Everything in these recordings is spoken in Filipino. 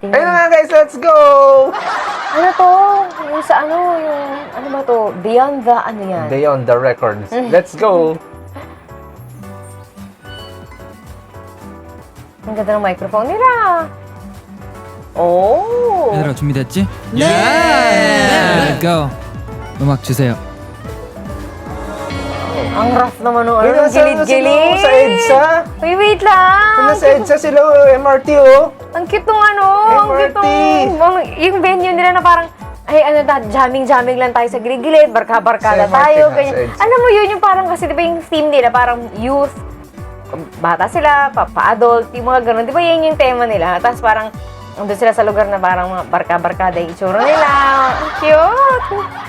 Ayun na nga guys, let's go! Ano to? Yung sa ano ba to? Beyond the ano yan? Beyond the records. Let's go! Ang ganda ng microphone nila. Oh! 얘들아 준비됐지? Let's go. 음악 주세요. Ang rough naman nung May nasa gilid-gilid. sa EDSA. Wait lang. Nasa EDSA sila, MRT oh. Ang cute nung ang cute MRT. yung venue nila na parang, ay jamming lang tayo sa gilid-gilid, barka-barkada Sa MRT tayo, nga, ganyan. sa EDSA. Alam mo yun, yung parang kasi di ba yung theme nila, parang youth, bata sila, pa-adult, yung mga ganun. Di ba yan yung tema nila? Tapos parang, andun sila sa lugar na parang mga barka-barkada yung itsura nila. Ang cute!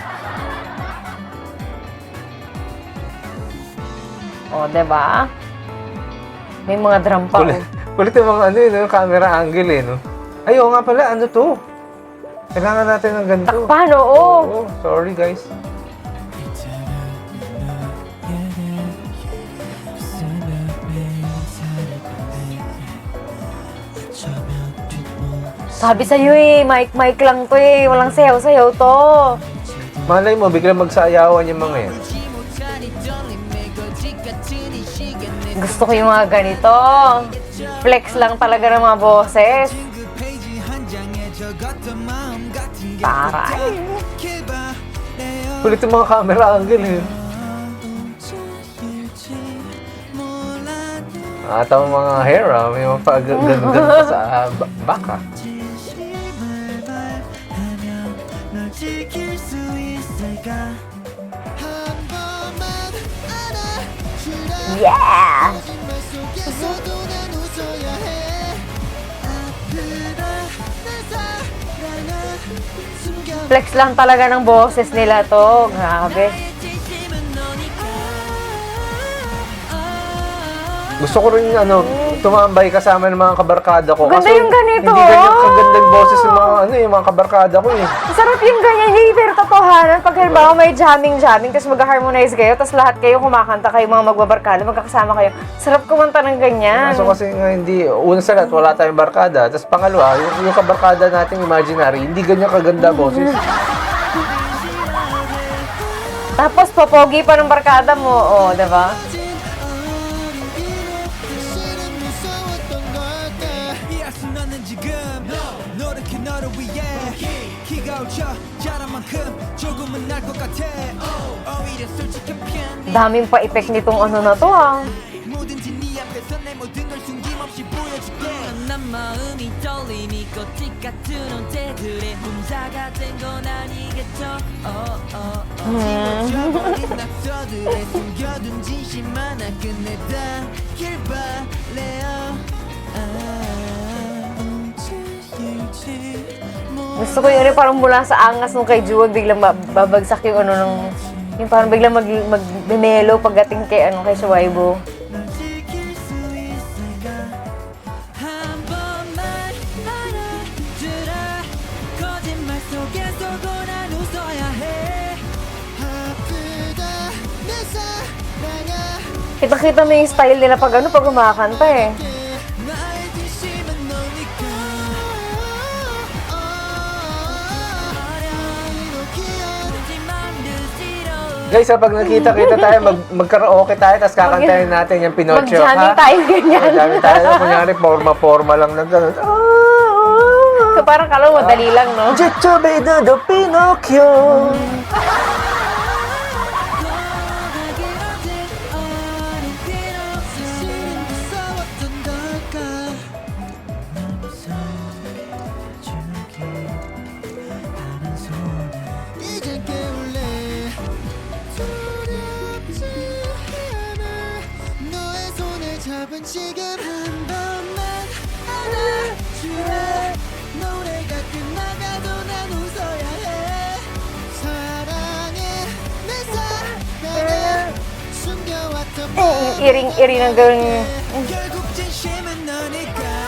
O, diba? May mga drum pa. Kulit, kulit yung mga yung camera angle no? Ay, oo nga pala, ano to? Kailangan natin ng ganito. Takpan, oo. Oo, sorry guys. Sabi sa'yo mic lang to walang sayaw-sayaw to. Malay mo, biglang magsayawan yung mga yan. Gusto ko yung mga ganito. Flex lang talaga ng mga boses. Taray. Kulit yung mga camera angle At ang mga hair may mga pag-ganda pa sa baka. Yeah! Flex lang talaga ng boses nila to. Grabe. Gusto ko rin tumambay kasama ng mga kabarkada ko. Ganda Kaso, yung ganito. Hindi ganyan kaganda yung boses ng mga yung mga kabarkada ko Sarap yung ganyan. Pero totohanan, pag halimbawa may jamming, tapos mag-harmonize kayo, tapos lahat kayo kumakanta kayo, mga magbabarkada, magkakasama kayo. Sarap kumanta ng ganyan. So kasi nga hindi, una sa lahat, wala tayong barkada. Tapos pangalawa, yung kabarkada nating imaginary, hindi ganyan kaganda boses. Tapos popogi pa ng barkada mo, diba? Daming pa-effect nitong na to Gusto ko yun parang mula sa angas nung kay Juwag, biglang babagsak yung yung parang biglang mag-melo pagdating kay kay Shuaibu. Kita-kita mo yung style nila pag pag kumakanta Guys, pag nakita-kita tayo, magkaraoke tayo, tapos kakantahin natin yung Pinocchio. Mag-jamming tayo ganyan. Mag-jamming tayo. Kunyari, forma lang na gano'n. So, parang kala mo, madali lang, no? Chicho Bedo do Pinocchio. 지금 한 번만 안아줄래 노래가 끝나가도 난 웃어야 해 사랑해 내 사랑을 숨겨왔던 Iring-iring ng gawin. 결국 진심은 너니까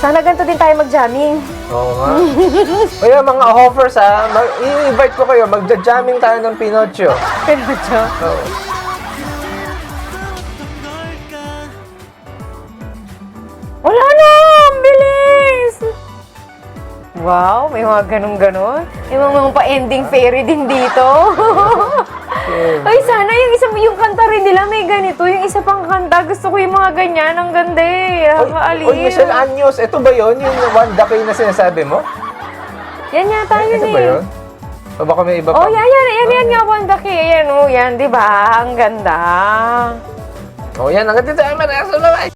Sana ganito din tayo mag-jamming. Oo nga. Kaya mga offers i-invite ko kayo, magja-jamming tayo ng Pinocchio. Pinocchio. Oo. Wow, may mga ganun-ganon. May mga pa-ending fairy din dito. Ay, sana yung kanta rin nila may ganito. Yung isa pang kanta, gusto ko yung mga ganyan. Ang ganda eh. Nakakaaliw. Oy, Michelle Anyos, ito ba yun? Yung Wanda Kay na sinasabi mo? Yan yata yun Ito eh. ba yun? O baka may iba pa? Oh, yan nga, Wanda Kay. Yan, oh, yan, di ba? Ang ganda. Oh, yan. Hanggang dito ay maraso na.